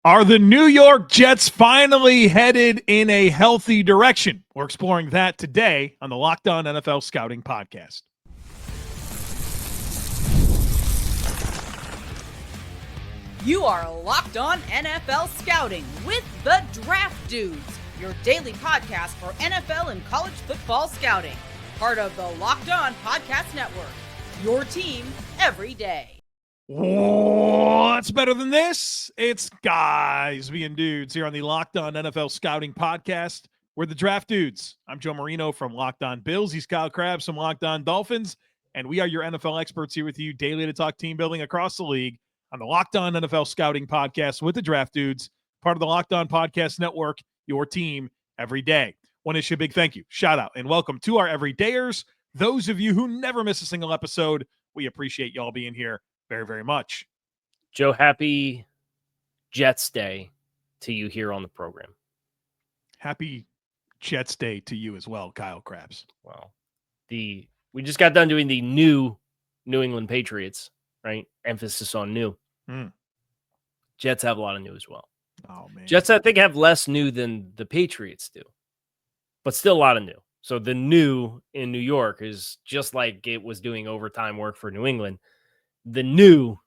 Are the New York Jets finally headed in a healthy direction? We're exploring that today on the Locked On NFL Scouting Podcast. You are Locked On NFL Scouting with the Draft Dudes, your daily podcast for NFL and college football scouting. Part of the Locked On Podcast Network, your team every day. What's better than this? It's guys being dudes here on the Locked On NFL Scouting Podcast. We're the Draft Dudes. I'm Joe Marino from Locked On Bills. He's Kyle Crabbs from Locked On Dolphins. And we are your NFL experts here with you daily to talk team building across the league on the Locked On NFL Scouting Podcast with the Draft Dudes, part of the Locked On Podcast Network, your team every day. Want to issue a big thank you, shout out, and welcome to our everydayers. Those of you who never miss a single episode, we appreciate y'all being here very, very much. Joe, happy Jets Day to you here on the program. Happy Jets Day to you as well, Kyle Crabbs. Well, we just got done doing the new New England Patriots, right? Emphasis on new. Jets have a lot of new as well. Oh, man. Jets, I think, have less new than the Patriots do, but still a lot of new. So the new in New York is just like it was doing overtime work for New England. The new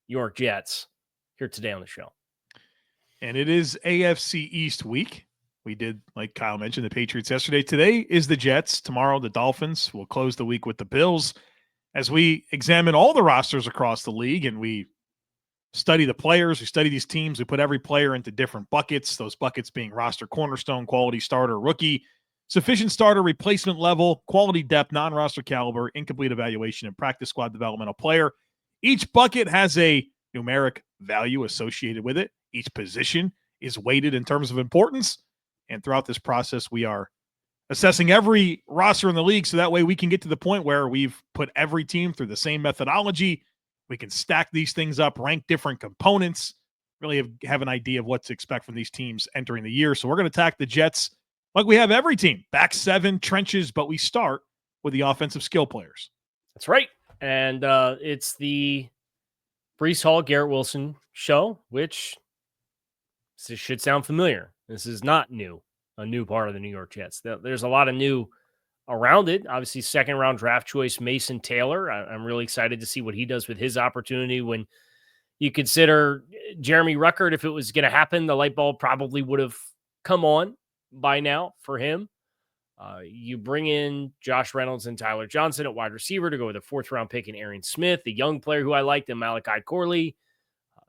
York Jets here today on the show. And it is AFC East week. We did, like Kyle mentioned, the Patriots yesterday. Today is the Jets. Tomorrow, the Dolphins. We'll close the week with the Bills as we examine all the rosters across the league and we study the players. We study these teams. We put every player into different buckets, those buckets being roster cornerstone, quality starter, rookie, sufficient starter, replacement level, quality depth, non-roster caliber, incomplete evaluation, and practice squad developmental player. Each bucket has a numeric value associated with it. Each position is weighted in terms of importance. And throughout this process, we are assessing every roster in the league so that way we can get to the point where we've put every team through the same methodology. We can stack these things up, rank different components, really have an idea of what to expect from these teams entering the year. So we're going to attack the Jets like we have every team, back seven, trenches, but we start with the offensive skill players. That's right. And it's the Breece Hall, Garrett Wilson show, which should sound familiar. This is not new, a new part of the New York Jets. There's a lot of new around it. Obviously, second-round draft choice Mason Taylor. I'm really excited to see what he does with his opportunity. When you consider Jeremy Ruckert, if it was going to happen, the light bulb probably would have come on by now for him. You bring in Josh Reynolds and Tyler Johnson at wide receiver to go with a fourth-round pick in Aaron Smith, the young player who I liked, and Malachi Corley.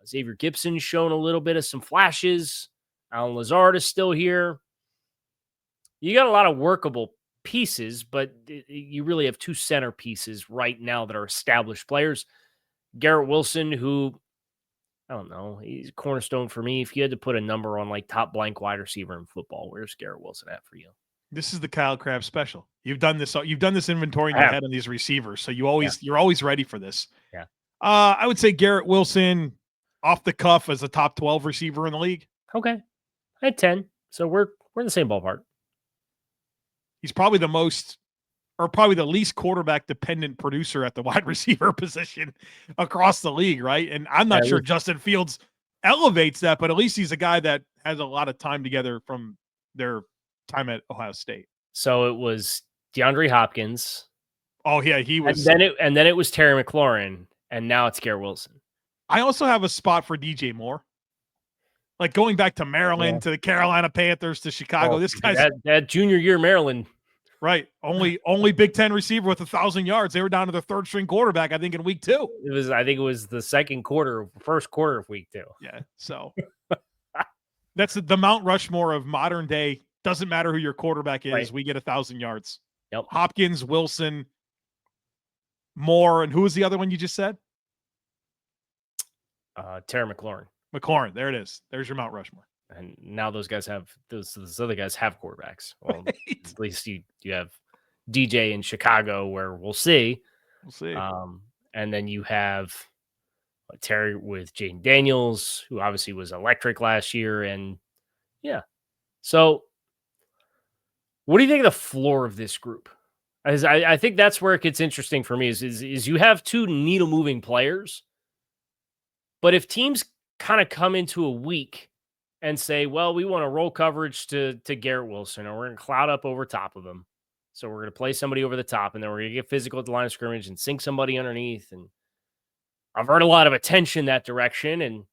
Xavier Gibson shown a little bit of some flashes. Alan Lazard is still here. You got a lot of workable pieces, but you really have two center pieces right now that are established players. Garrett Wilson, who, I don't know, he's a cornerstone for me. If you had to put a number on like top blank wide receiver in football, where's Garrett Wilson at for you? This is the Kyle Crabbs special. You've done this inventory in your head on these receivers, so you're always ready for this. Yeah. I would say Garrett Wilson off the cuff as a top 12 receiver in the league. Okay. I had 10. So we're in the same ballpark. He's probably the least quarterback dependent producer at the wide receiver position across the league, right? And I'm not sure Justin Fields elevates that, but at least he's a guy that has a lot of time together from their time at Ohio State. So it was DeAndre Hopkins. Oh yeah, he was. And then it was Terry McLaurin, and now it's Garrett Wilson. I also have a spot for DJ Moore. Like going back to Maryland, to the Carolina Panthers, to Chicago. This guy's that junior year Maryland. Right. Only Big Ten receiver with 1,000 yards. They were down to their third string quarterback, I think, in week 2. I think it was the first quarter of week 2. Yeah. So that's the Mount Rushmore of modern day. Doesn't matter who your quarterback is. Right. We get 1,000 yards. Yep. Hopkins, Wilson, Moore, and who was the other one you just said? Terry McLaurin. McLaurin. There it is. There's your Mount Rushmore. And now those other guys have quarterbacks. Well, right. At least you have DJ in Chicago, where we'll see. We'll see. And then you have Terry with Jaden Daniels, who obviously was electric last year. And yeah. So what do you think of the floor of this group? I think that's where it gets interesting for me is you have two needle moving players, but if teams kind of come into a week and say, well, we want to roll coverage to Garrett Wilson, or we're going to cloud up over top of him. So we're going to play somebody over the top, and then we're going to get physical at the line of scrimmage and sink somebody underneath. And I've heard a lot of attention that direction, and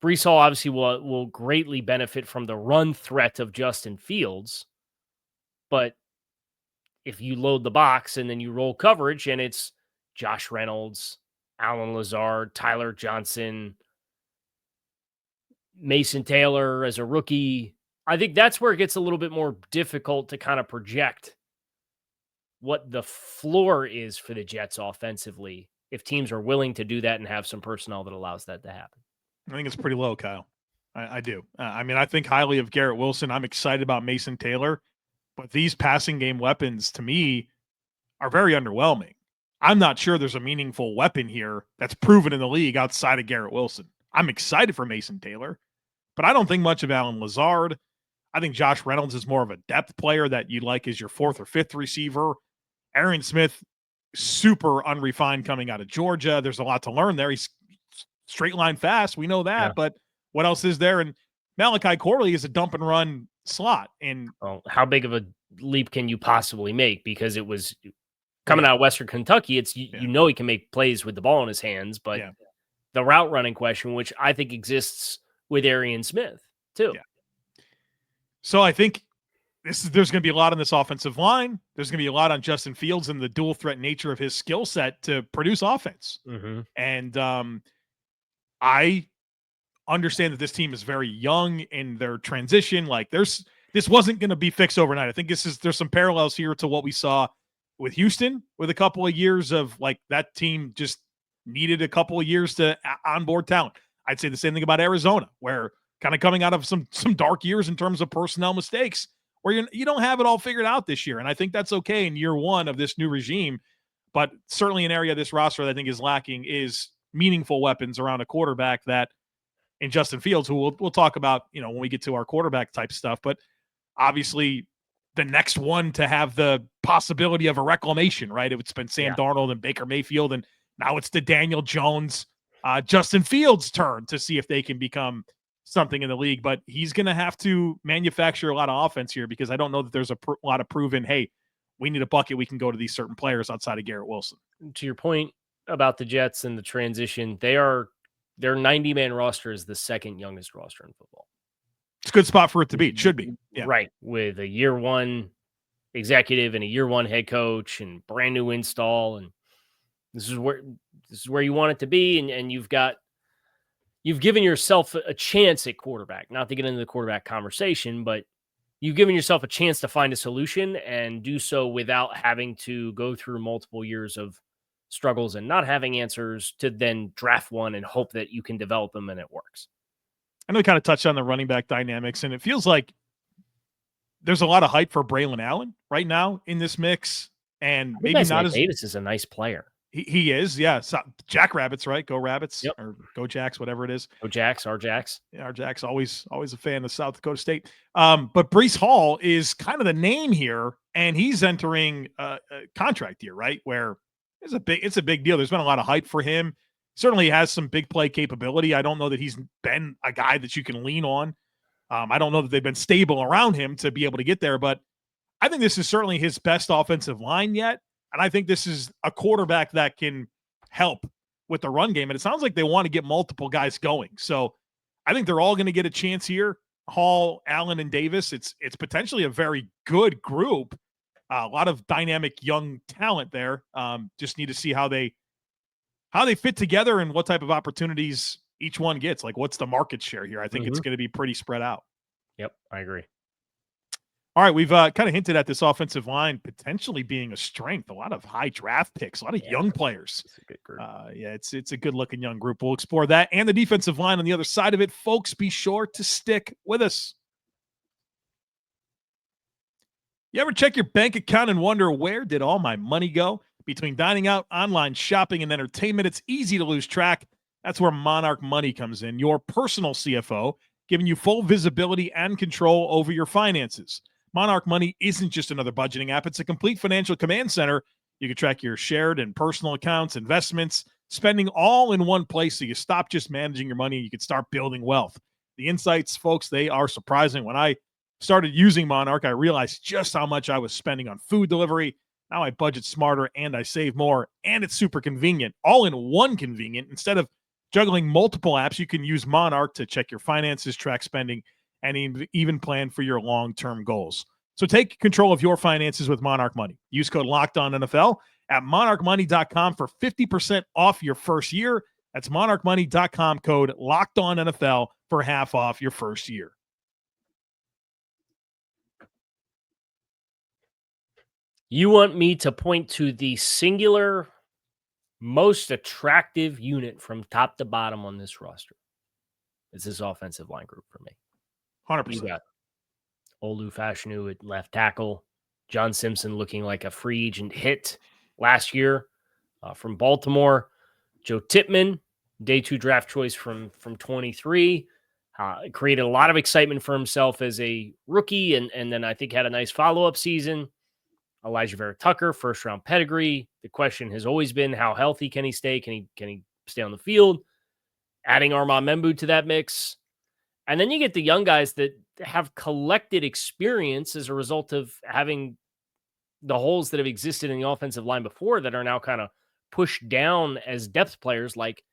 Breece Hall obviously will greatly benefit from the run threat of Justin Fields. But if you load the box and then you roll coverage and it's Josh Reynolds, Alan Lazard, Tyler Johnson, Mason Taylor as a rookie, I think that's where it gets a little bit more difficult to kind of project what the floor is for the Jets offensively if teams are willing to do that and have some personnel that allows that to happen. I think it's pretty low, Kyle. I do. I mean, I think highly of Garrett Wilson. I'm excited about Mason Taylor, but these passing game weapons to me are very underwhelming. I'm not sure there's a meaningful weapon here that's proven in the league outside of Garrett Wilson. I'm excited for Mason Taylor, but I don't think much of Alan Lazard. I think Josh Reynolds is more of a depth player that you'd like as your fourth or fifth receiver. Aaron Smith, super unrefined coming out of Georgia. There's a lot to learn there. He's straight line fast. We know that, but what else is there? And Malachi Corley is a dump and run slot. And how big of a leap can you possibly make? Because it was coming out of Western Kentucky. It's you know he can make plays with the ball in his hands, but the route running question, which I think exists with Arian Smith too. Yeah. So I think there's going to be a lot on this offensive line. There's going to be a lot on Justin Fields and the dual threat nature of his skill set to produce offense. Mm-hmm. And I understand that this team is very young in their transition. Like this wasn't going to be fixed overnight. I think there's some parallels here to what we saw with Houston with a couple of years of like that team just needed a couple of years to onboard talent. I'd say the same thing about Arizona, where kind of coming out of some dark years in terms of personnel mistakes, where you don't have it all figured out this year. And I think that's okay in year one of this new regime. But certainly an area of this roster that I think is lacking is meaningful weapons around a quarterback that in Justin Fields, who we'll talk about, when we get to our quarterback type stuff. But obviously the next one to have the possibility of a reclamation, right? It's been Sam Darnold and Baker Mayfield, and now it's the Daniel Jones, Justin Fields' turn to see if they can become something in the league. But he's going to have to manufacture a lot of offense here, because I don't know that there's a lot of proven, hey, we need a bucket. We can go to these certain players outside of Garrett Wilson. To your point about the Jets and the transition, their 90-man roster is the second youngest roster in football. It's a good spot for it to be. It should be. Yeah. Right. With a year one executive and a year one head coach and brand new install. And this is where you want it to be. And you've given yourself a chance at quarterback, not to get into the quarterback conversation, but you've given yourself a chance to find a solution and do so without having to go through multiple years of struggles and not having answers to then draft one and hope that you can develop them and it works. I know we kind of touched on the running back dynamics, and it feels like there's a lot of hype for Braylon Allen right now in this mix, and maybe not as Davis is a nice player. He is, yeah. So, Jack Rabbits, right? Go Rabbits, yep. Or Go Jacks, whatever it is. Go Jacks, our Jacks. Yeah, our Jacks, always a fan of South Dakota State. But Breece Hall is kind of the name here, and he's entering a contract year, right? Where it's a big deal. There's been a lot of hype for him. Certainly has some big play capability. I don't know that he's been a guy that you can lean on. I don't know that they've been stable around him to be able to get there, but I think this is certainly his best offensive line yet. And I think this is a quarterback that can help with the run game. And it sounds like they want to get multiple guys going. So I think they're all going to get a chance here. Hall, Allen, and Davis. It's potentially a very good group. A lot of dynamic young talent there. Just need to see how they fit together and what type of opportunities each one gets. Like, what's the market share here? I think it's going to be pretty spread out. Yep, I agree. All right, we've kind of hinted at this offensive line potentially being a strength. A lot of high draft picks, a lot of young players. It's a good group. It's a good-looking young group. We'll explore that and the defensive line on the other side of it. Folks, be sure to stick with us. You ever check your bank account and wonder, where did all my money go? Between dining out, online shopping, and entertainment, it's easy to lose track. That's where Monarch Money comes in, your personal CFO, giving you full visibility and control over your finances. Monarch Money isn't just another budgeting app. It's a complete financial command center. You can track your shared and personal accounts, investments, spending all in one place so you stop just managing your money and you can start building wealth. The insights, folks, they are surprising. When I started using Monarch, I realized just how much I was spending on food delivery. Now I budget smarter and I save more, and it's super convenient, all in one convenient. Instead of juggling multiple apps, you can use Monarch to check your finances, track spending, and even plan for your long-term goals. So take control of your finances with Monarch Money. Use code LOCKEDONNFL at monarchmoney.com for 50% off your first year. That's monarchmoney.com, code LOCKEDONNFL for half off your first year. You want me to point to the singular most attractive unit from top to bottom on this roster? It's this offensive line group for me. 100%. You got Olu Fashanu at left tackle, John Simpson looking like a free agent hit last year from Baltimore, Joe Tippmann, day 2 draft choice from 23, created a lot of excitement for himself as a rookie, and then I think had a nice follow-up season. Elijah Vera Tucker, first round pedigree. The question has always been, how healthy can he stay? Can he stay on the field? Adding Armand Membu to that mix. And then you get the young guys that have collected experience as a result of having the holes that have existed in the offensive line before that are now kind of pushed down as depth players, like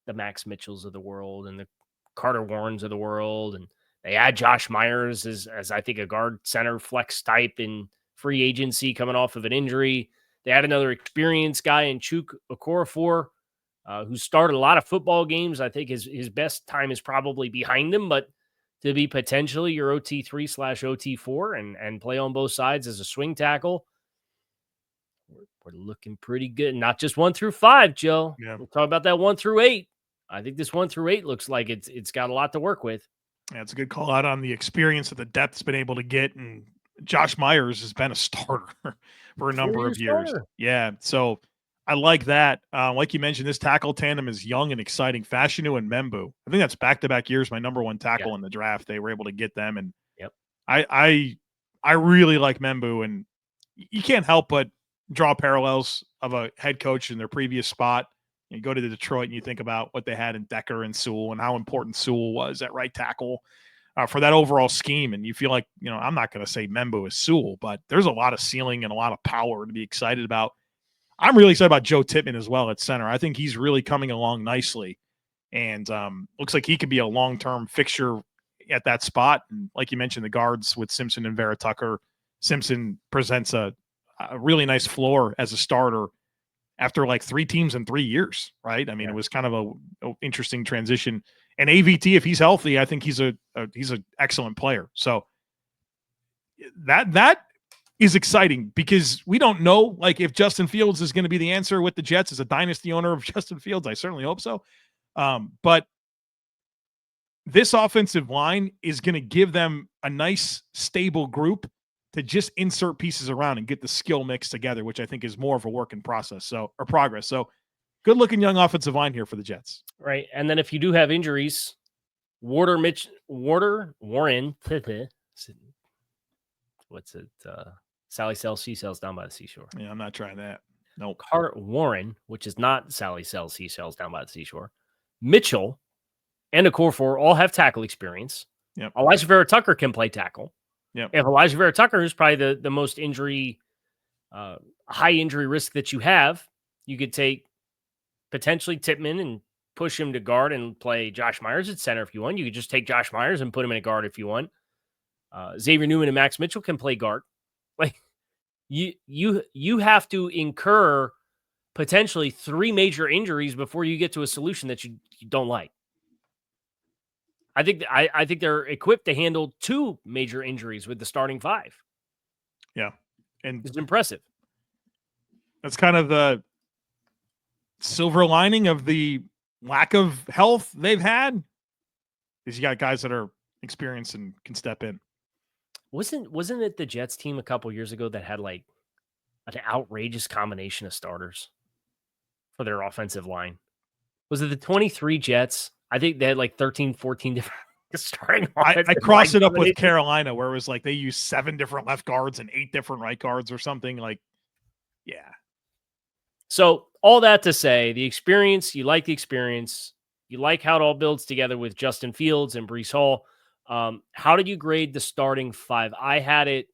the Max Mitchells of the world and the Carter Warrens of the world. And they add Josh Myers as I think a guard center flex type in free agency coming off of an injury. They had another experienced guy in Chuk Okorafor, who started a lot of football games. I think his best time is probably behind him, but to be potentially your OT3/OT4 and play on both sides as a swing tackle, we're looking pretty good. Not just 1 through 5, Joe. Yeah. We'll talk about that 1 through 8. I think this 1 through 8 looks like it's got a lot to work with. Yeah, it's a good call out on the experience that the depth's been able to get, and Josh Myers has been a starter for a number of years. Yeah, so I like that. Like you mentioned, this tackle tandem is young and exciting. Fashanu and Membu. I think that's back-to-back years. My number 1 tackle in the draft. They were able to get them, and I really like Membu, and you can't help but draw parallels of a head coach in their previous spot. You go to Detroit and you think about what they had in Decker and Sewell and how important Sewell was at right tackle. For that overall scheme, and you feel like, I'm not going to say Membu is Sewell, but there's a lot of ceiling and a lot of power to be excited about. I'm really excited about Joe Tippmann as well at center. I think he's really coming along nicely, and looks like he could be a long-term fixture at that spot. And like you mentioned, the guards with Simpson and Vera Tucker, Simpson presents a really nice floor as a starter after like 3 teams in 3 years, right? I mean, It was kind of a interesting transition. And AVT, if he's healthy, I think he's an excellent player. So that is exciting because we don't know like if Justin Fields is going to be the answer with the Jets as a dynasty owner of Justin Fields. I certainly hope so. But this offensive line is going to give them a nice, stable group to just insert pieces around and get the skill mix together, which I think is more of a work in progress. So good looking young offensive line here for the Jets. Right. And then if you do have injuries, Warren, what's it? Sally sells seashells down by the seashore. Yeah, I'm not trying that. Nope. Warren, which is not Sally sells seashells down by the seashore. Mitchell and Okorafor all have tackle experience. Yep. Elijah Vera Tucker can play tackle. Yep. If Elijah Vera Tucker is probably the most high injury risk that you have, you could take potentially Tippmann and push him to guard and play Josh Myers at center if you want. You could just take Josh Myers and put him in a guard if you want. Xavier Newman and Max Mitchell can play guard. Like you have to incur potentially 3 major injuries before you get to a solution that you don't like. I think they're equipped to handle 2 major injuries with the starting 5. Yeah, and it's impressive. That's kind of the silver lining of the lack of health they've had. Is you got guys that are experienced and can step in. Wasn't it the Jets team a couple years ago that had like an outrageous combination of starters for their offensive line? Was it the 23 Jets? I think they had like 13, 14 different starting. I crossed it up with Carolina, where it was like they used 7 different left guards and 8 different right guards or something. Like, yeah. So all that to say, the experience, you like the experience. You like how it all builds together with Justin Fields and Breece Hall. How did you grade the starting five? I had it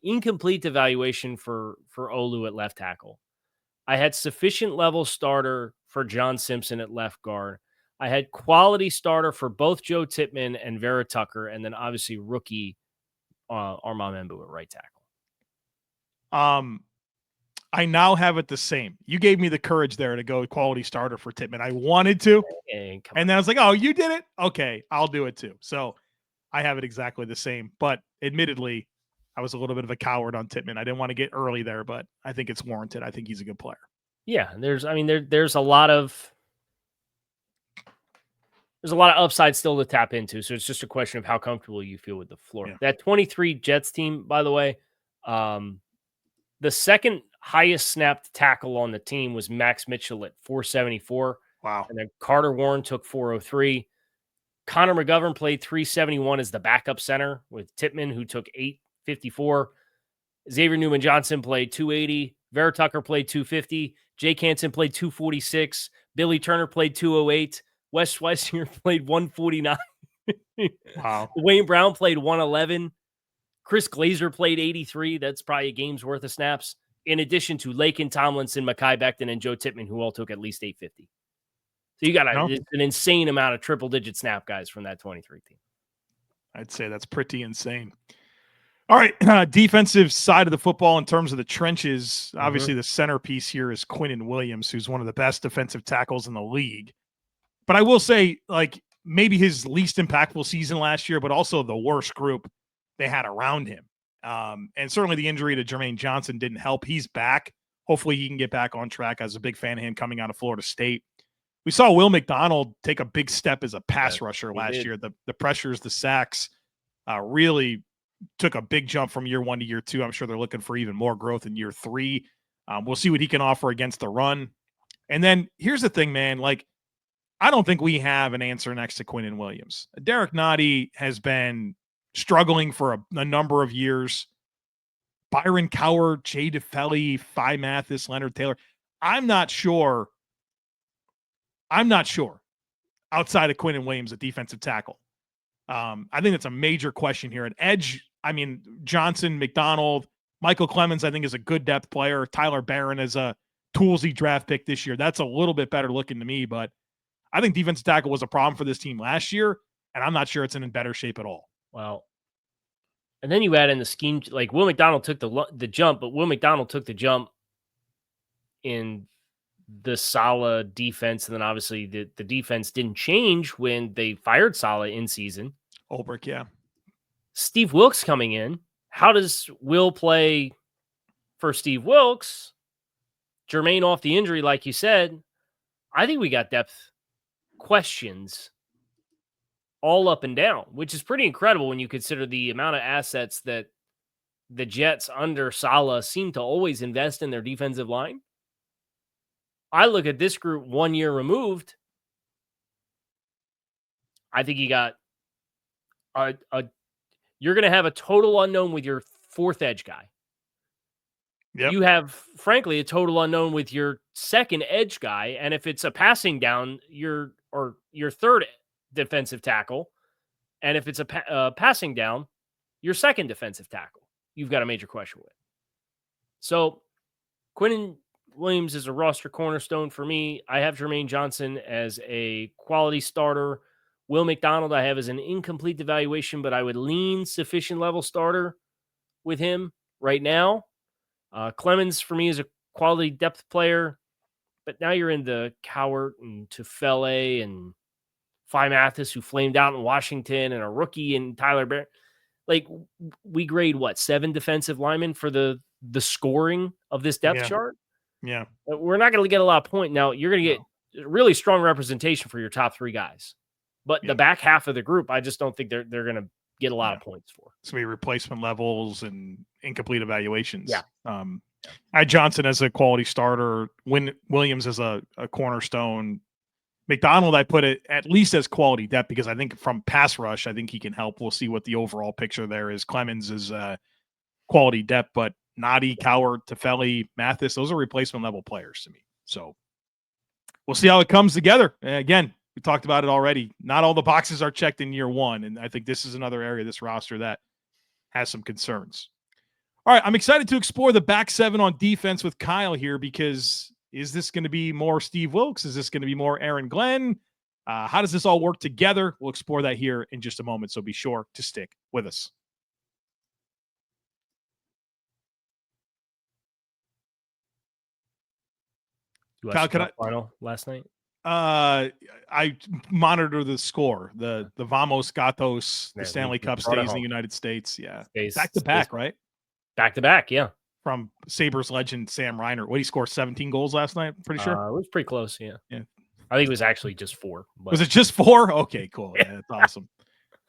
incomplete evaluation for Olu at left tackle. I had sufficient level starter for John Simpson at left guard. I had quality starter for both Joe Tippmann and Vera Tucker, and then obviously rookie Armand Membu at right tackle. I now have it the same. You gave me the courage there to go quality starter for Tippmann. I wanted to, and then I was like, oh, you did it? Okay, I'll do it too. So I have it exactly the same. But admittedly, I was a little bit of a coward on Tippmann. I didn't want to get early there, but I think it's warranted. I think he's a good player. Yeah, there's a lot of upside still to tap into. So it's just a question of how comfortable you feel with the floor. Yeah. That 23 Jets team, by the way, the second highest snapped tackle on the team was Max Mitchell at 474. Wow. And then Carter Warren took 403. Connor McGovern played 371 as the backup center with Tippmann, who took 854. Xavier Newman-Johnson played 280. Vera Tucker played 250. Jake Hansen played 246. Billy Turner played 208. Wes Schweisinger played 149. Wow. Wayne Brown played 111. Chris Glazer played 83. That's probably a game's worth of snaps. In addition to Lakin Tomlinson, Mekhi Becton, and Joe Tippmann, who all took at least 850. So you got an insane amount of triple-digit snap guys from that 23 team. I'd say that's pretty insane. All right, defensive side of the football in terms of the trenches, obviously the centerpiece here is Quinnen Williams, who's one of the best defensive tackles in the league. But I will say, like, maybe his least impactful season last year, but also the worst group they had around him. And certainly the injury to Jermaine Johnson didn't help. He's back. Hopefully he can get back on track. I was a big fan of him coming out of Florida State. We saw Will McDonald take a big step as a pass rusher last year. The pressures, the sacks really took a big jump from year 1 to year 2. I'm sure they're looking for even more growth in year 3. We'll see what he can offer against the run. And then here's the thing, man. Like, I don't think we have an answer next to Quinnen Williams. Derek Nottie has been struggling for a number of years. Byron Coward, Jay DeFeli, Phi Mathis, Leonard Taylor. I'm not sure outside of Quinnen Williams at defensive tackle. I think that's a major question here. At edge, I mean, Johnson, McDonald, Michael Clemens, I think, is a good depth player. Tyler Barron is a toolsy draft pick this year. That's a little bit better looking to me, but I think defensive tackle was a problem for this team last year, and I'm not sure it's in better shape at all. Well, and then you add in the scheme, like Will McDonald took the jump, but Will McDonald took the jump in the Saleh defense, and then obviously the defense didn't change when they fired Saleh in season. Ulbrich, yeah. Steve Wilks coming in. How does Will play for Steve Wilks? Jermaine off the injury, like you said. I think we got depth questions all up and down, which is pretty incredible when you consider the amount of assets that the Jets under Saleh seem to always invest in their defensive line. I look at this group 1 year removed. I think you got you're going to have a total unknown with your fourth edge guy. Yep. You have, frankly, a total unknown with your second edge guy. And if it's a passing down, your third defensive tackle. And if it's a passing down, your second defensive tackle, you've got a major question with. So Quinnen Williams is a roster cornerstone for me. I have Jermaine Johnson as a quality starter. Will McDonald I have as an incomplete evaluation, but I would lean sufficient level starter with him right now. Clemens for me is a quality depth player, but now you're into Cowart and Tufele and Phi Mathis, who flamed out in Washington, and a rookie and Tyler Barron. Like, we grade 7 defensive linemen for the scoring of this depth chart. Yeah. We're not going to get a lot of points. Now, you're going to get really strong representation for your top 3 guys. But the back half of the group, I just don't think they're going to get a lot of points for. It's going to be replacement levels and incomplete evaluations. Yeah. I had Johnson as a quality starter, Williams as a cornerstone. McDonald, I put it at least as quality depth because I think from pass rush, I think he can help. We'll see what the overall picture there is. Clemens is quality depth, but Nottie, Cowart, Tufele, Mathis, those are replacement level players to me. So we'll see how it comes together. And again, we talked about it already. Not all the boxes are checked in year one. And I think this is another area of this roster that has some concerns. All right, I'm excited to explore the back seven on defense with Kyle here, because is this going to be more Steve Wilks? Is this going to be more Aaron Glenn? How does this all work together? We'll explore that here in just a moment, so be sure to stick with us. You Kyle, watched the final last night? I monitor the score, the Vamos Gatos, the Stanley Cup stays in the United States. Yeah, back to back, right? Back to back, yeah. From Sabres legend Sam Reiner. What, he scored 17 goals last night? Pretty sure it was pretty close. Yeah. I think it was actually just 4. But... Was it just 4? Okay, cool. Yeah, that's awesome.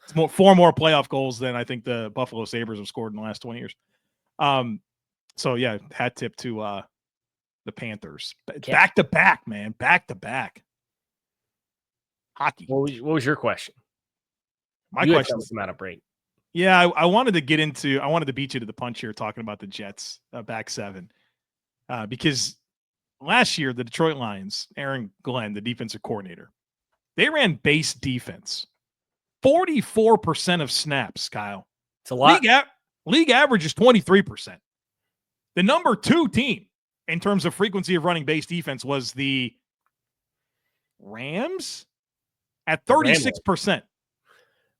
It's 4 more playoff goals than I think the Buffalo Sabres have scored in the last 20 years. So yeah, hat tip to the Panthers. Back to back, man. Back to back. Hockey. What was your question? My question is out of break. Yeah, I wanted to beat you to the punch here talking about the Jets back seven. Because last year, the Detroit Lions, Aaron Glenn, the defensive coordinator, they ran base defense. 44% of snaps, Kyle. It's a lot. League average is 23%. The number 2 team in terms of frequency of running base defense was the Rams at 36%.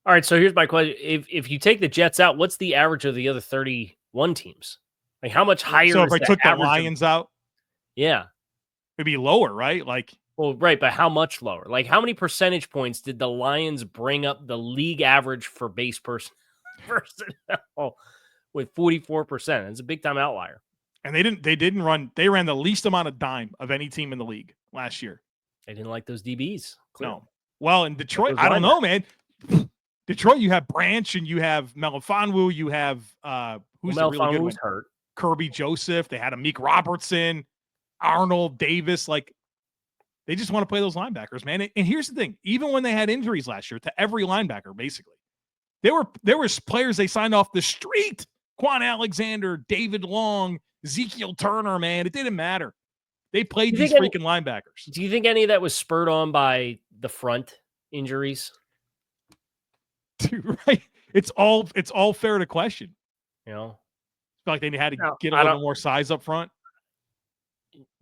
All right, so here's my question. If you take the Jets out, what's the average of the other 31 teams? Like, how much higher? So if I took the Lions out, yeah, it'd be lower, right? Like, well, right, but how much lower? Like, how many percentage points did the Lions bring up the league average for base personnel with 44%? It's a big time outlier. And they ran the least amount of dime of any team in the league last year. They didn't like those DBs. Clearly. No. Well, in Detroit, I don't know, man. Detroit, you have Branch and you have Melifonwu. You have who's the really good one? Hurt. Kirby Joseph. They had Amik Robertson, Arnold Davis. Like, they just want to play those linebackers, man. And here's the thing: even when they had injuries last year to every linebacker, basically, there were players they signed off the street: Quan Alexander, David Long, Ezekiel Turner. Man, it didn't matter. They played these freaking linebackers. Do you think any of that was spurred on by the front injuries? Dude, right? It's all fair to question. You know, I feel like they had to get a little more size up front.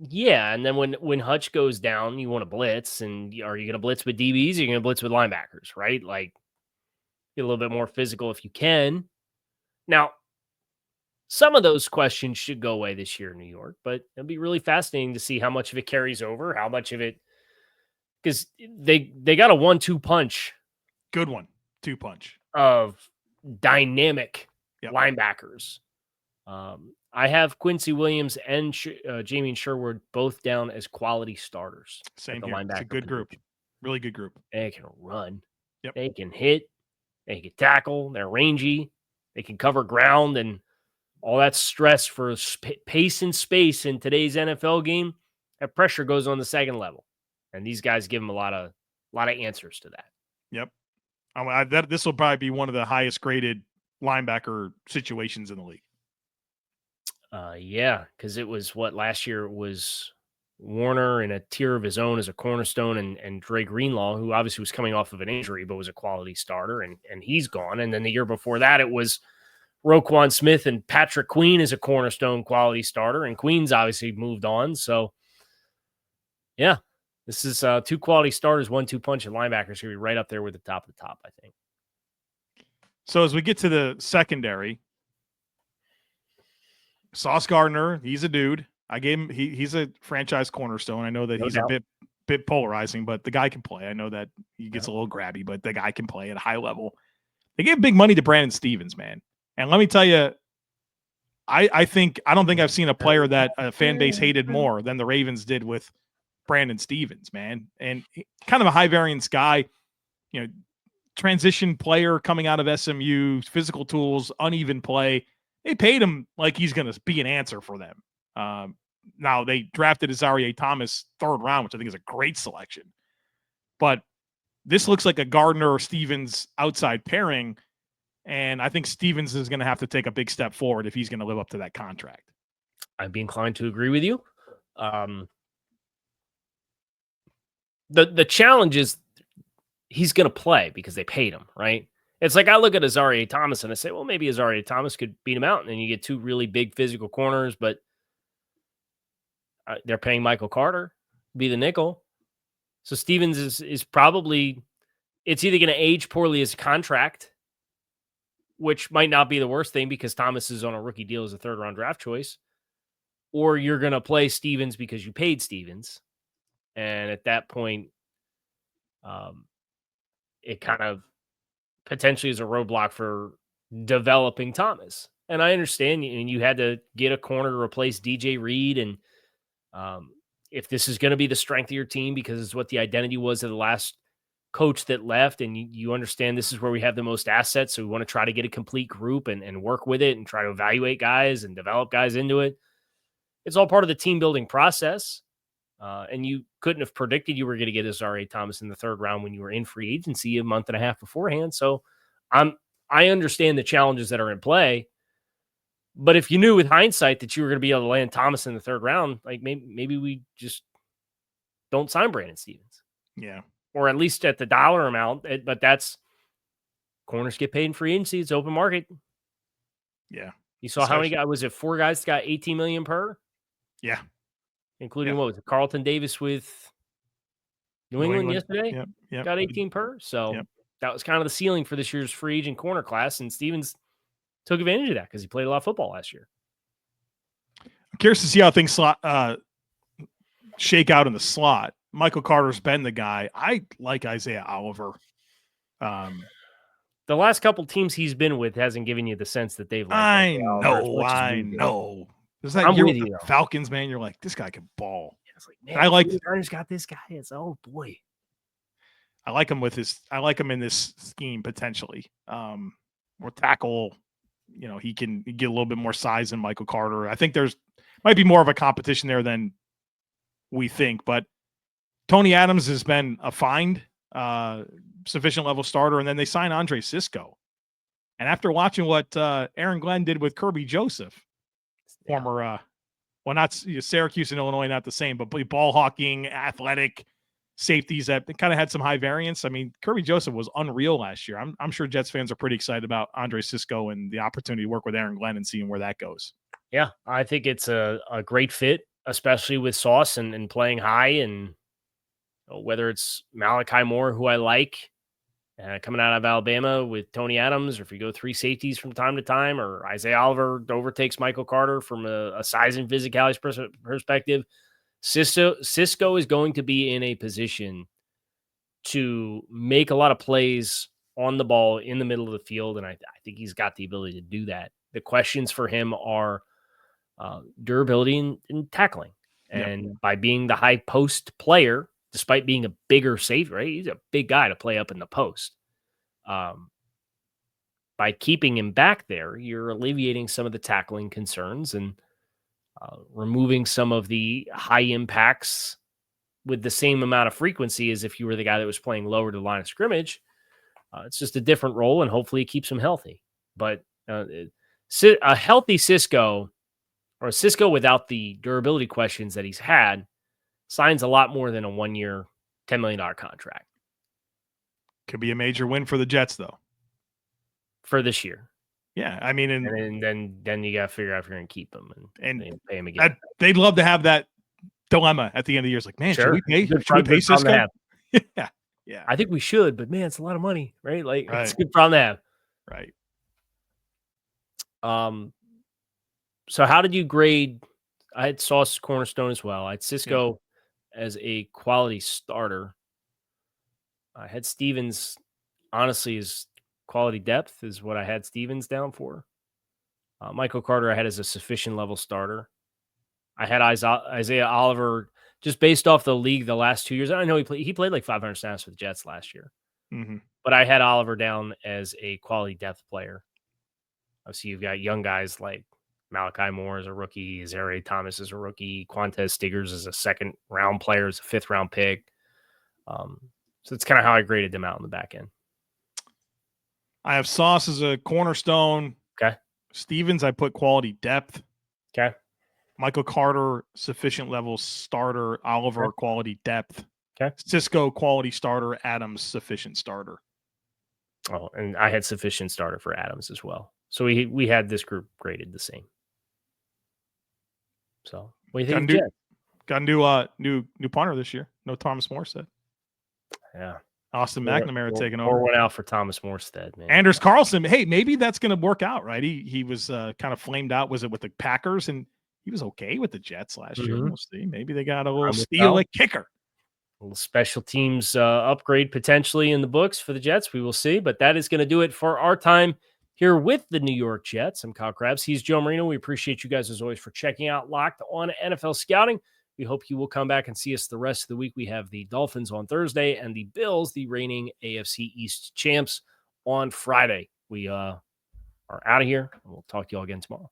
Yeah, and then when Hutch goes down, you want to blitz, and are you going to blitz with DBs? Or are you going to blitz with linebackers, right? Like, get a little bit more physical if you can. Now, some of those questions should go away this year in New York, but it'll be really fascinating to see how much of it carries over, how much of it, because they got a 1-2 punch. Good one. 2 punch of dynamic linebackers. I have Quincy Williams and Jamie Sherwood both down as quality starters. Same here. It's a good group. Really good group. They can run. Yep. They can hit. They can tackle. They're rangy. They can cover ground, and all that stress for pace and space in today's NFL game. That pressure goes on the second level, and these guys give them a lot of answers to that. Yep. This will probably be one of the highest graded linebacker situations in the league. Yeah, because it was last year it was Warner in a tier of his own as a cornerstone, and Dre Greenlaw, who obviously was coming off of an injury but was a quality starter, and he's gone. And then the year before that, it was Roquan Smith and Patrick Queen as a cornerstone quality starter, and Queen's obviously moved on. So, yeah. This is 2 quality starters, 1-2 punch, and linebackers going to be right up there with the top of the top, I think. So as we get to the secondary, Sauce Gardner, he's a dude. I gave him. He's a franchise cornerstone. I know that he's a bit polarizing, but the guy can play. I know that he gets a little grabby, but the guy can play at a high level. They gave big money to Brandon Stevens, man. And let me tell you, I don't think I've seen a player that a fan base hated more than the Ravens did with Brandon Stevens, man. And kind of a high variance guy, you know, transition player coming out of SMU, physical tools, uneven play. They paid him like he's going to be an answer for them. Now they drafted Azareye'h Thomas 3rd round, which I think is a great selection. But this looks like a Gardner or Stevens outside pairing. And I think Stevens is going to have to take a big step forward if he's going to live up to that contract. I'd be inclined to agree with you. The challenge is he's going to play because they paid him, right? It's like I look at Azaria Thomas and I say, well, maybe Azaria Thomas could beat him out, and then you get two really big physical corners, but they're paying Michael Carter to be the nickel. So Stevens is probably, it's either going to age poorly as a contract, which might not be the worst thing because Thomas is on a rookie deal as a third-round draft choice, or you're going to play Stevens because you paid Stevens. And at that point, it kind of potentially is a roadblock for developing Thomas. And I understand, and you had to get a corner to replace DJ Reed. And if this is going to be the strength of your team, because it's what the identity was of the last coach that left, and you understand this is where we have the most assets, so we want to try to get a complete group and work with it and try to evaluate guys and develop guys into it. It's all part of the team building process. And you couldn't have predicted you were going to get Azaria Thomas in the third round when you were in free agency a month and a half beforehand. So I understand the challenges that are in play. But if you knew with hindsight that you were going to be able to land Thomas in the third round, like maybe we just don't sign Brandon Stevens. Yeah. Or at least at the dollar amount. But that's corners get paid in free agency. It's open market. Yeah. You saw how many guys, was it 4 guys that got $18 million per? Yeah. Including what was it? Carlton Davis with New England yesterday? Yep. Got 18 per. So that was kind of the ceiling for this year's free agent corner class. And Stevens took advantage of that because he played a lot of football last year. I'm curious to see how things shake out in the slot. Michael Carter's been the guy. I like Isaiah Oliver. The last couple teams he's been with hasn't given you the sense that they've liked I know. There's that I'm year with with you, the Falcons, man. You're like, this guy can ball. Yeah, it's like, man, I like Garner's got this guy. It's oh boy. I like him in this scheme potentially. Or tackle, he can get a little bit more size than Michael Carter. I think there's might be more of a competition there than we think, but Tony Adams has been a find, sufficient level starter, and then they signed Andre Cisco. And after watching what Aaron Glenn did with Kirby Joseph, former, not Syracuse and Illinois, not the same, but ball hawking, athletic safeties that kind of had some high variance. I mean, Kirby Joseph was unreal last year. I'm sure Jets fans are pretty excited about Andre Cisco and the opportunity to work with Aaron Glenn and seeing where that goes. Yeah, I think it's a great fit, especially with Sauce and playing high, and whether it's Malachi Moore, who I like, coming out of Alabama with Tony Adams, or if you go 3 safeties from time to time, or Isaiah Oliver overtakes Michael Carter from a size and physicality perspective, Cisco is going to be in a position to make a lot of plays on the ball in the middle of the field, and I think he's got the ability to do that. The questions for him are durability and tackling. And by being the high post player, despite being a bigger safety, right? He's a big guy to play up in the post. By keeping him back there, you're alleviating some of the tackling concerns and removing some of the high impacts with the same amount of frequency as if you were the guy that was playing lower to the line of scrimmage. It's just a different role, and hopefully it keeps him healthy. But a healthy Cisco, or a Cisco without the durability questions that he's had, signs a lot more than a 1-year, $10 million contract. Could be a major win for the Jets, though. For this year. Yeah, I mean, and then you got to figure out if you're going to keep him and pay him again. They'd love to have that dilemma at the end of the year. It's like, man, sure. Should we pay Cisco? Yeah. I think we should, but man, it's a lot of money, right? It's a good problem to have. Right. So how did you grade? I had Sauce cornerstone as well. I had Cisco as a quality starter. I had Stevens, honestly, as quality depth is what I had Stevens down for. Michael Carter I had as a sufficient level starter. I had Isaiah Oliver just based off the league the last 2 years. I know he played like 500 snaps for the Jets last year. Mm-hmm. But I had Oliver down as a quality depth player. Obviously, you've got young guys like Malachi Moore as a rookie, Azaria Thomas as a rookie, Quantez Stiggers as a 2nd-round player, as a 5th-round pick. So that's kind of how I graded them out in the back end. I have Sauce as a cornerstone. Okay. Stevens, I put quality depth. Okay. Michael Carter, sufficient level starter. Oliver, quality depth. Okay. Cisco quality starter, Adams sufficient starter. Oh, and I had sufficient starter for Adams as well. So we had this group graded the same. So what do you think? Got a new punter this year. No Thomas Morstead. Yeah. Austin McNamara taking over. Or went out for Thomas Morstead, man. Anders Carlson. Hey, maybe that's going to work out, right? He was kind of flamed out. Was it with the Packers? And he was okay with the Jets last year. We'll see. Maybe they got a little steal at kicker. A little special teams upgrade potentially in the books for the Jets. We will see. But that is going to do it for our time here with the New York Jets. I'm Kyle Crabbs. He's Joe Marino. We appreciate you guys as always for checking out Locked on NFL Scouting. We hope you will come back and see us the rest of the week. We have the Dolphins on Thursday and the Bills, the reigning AFC East champs, on Friday. We are out of here, and we'll talk to you all again tomorrow.